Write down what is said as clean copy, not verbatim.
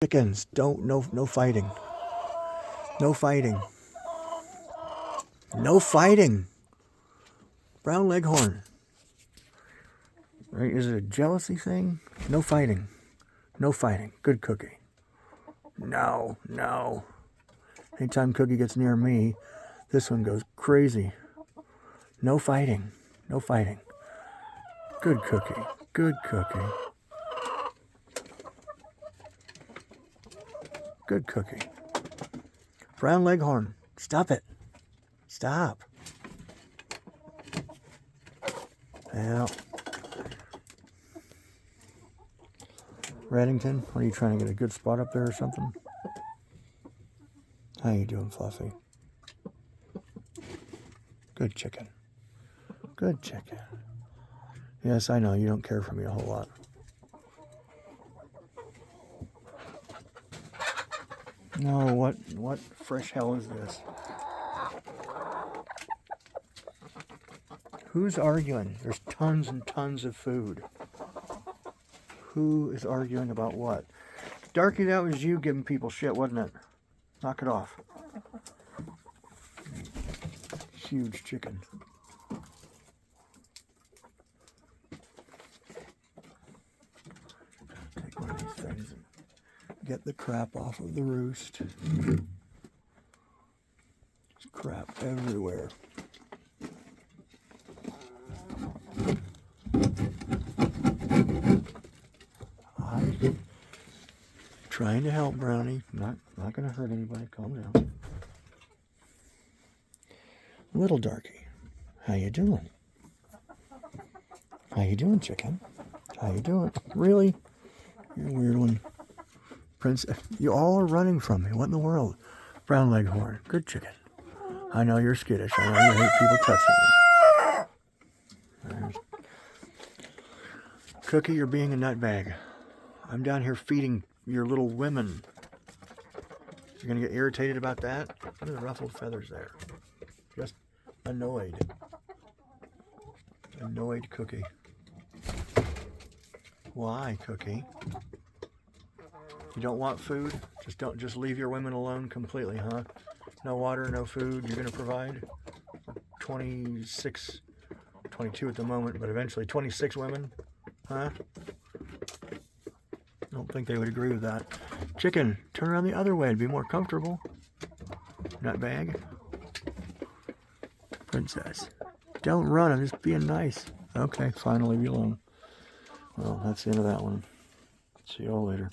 Chickens, no fighting. No fighting. No fighting. Brown leghorn. Right? Is it a jealousy thing? No fighting. No fighting. Good Cookie. No. Anytime Cookie gets near me, this one goes crazy. No fighting. No fighting. Good Cookie. Good Cookie. Good Cookie. Brown leghorn. Stop it. Stop. Yeah. Reddington, what are you trying to get a good spot up there or something? How you doing, Fluffy? Good chicken. Good chicken. Yes, I know you don't care for me a whole lot. No, what fresh hell is this? Who's arguing? There's tons and tons of food. Who is arguing about what? Darky, that was you giving people shit, wasn't it? Knock it off. Huge chicken. Take one of these things and get the crap off of the roost. There's crap everywhere. I'm trying to help, Brownie. Not going to hurt anybody. Calm down. Little Darky, how you doing? How you doing, chicken? How you doing? Really? You're a weird one. Prince, you all are running from me. What in the world? Brown leghorn. Good chicken. I know you're skittish. I know you hate people touching you. There's... Cookie, you're being a nutbag. I'm down here feeding your little women. You're going to get irritated about that? Look at the ruffled feathers there. Just annoyed. Annoyed Cookie. Why, Cookie? You don't want food? Just leave your women alone completely, huh? No water, no food. You're going to provide 26, 22 at the moment, but eventually 26 women, huh? I don't think they would agree with that. Chicken, turn around the other way. It'd be more comfortable. Nutbag. Princess. Don't run. I'm just being nice. Okay, fine. I'll leave you alone. Well, that's the end of that one. See you all later.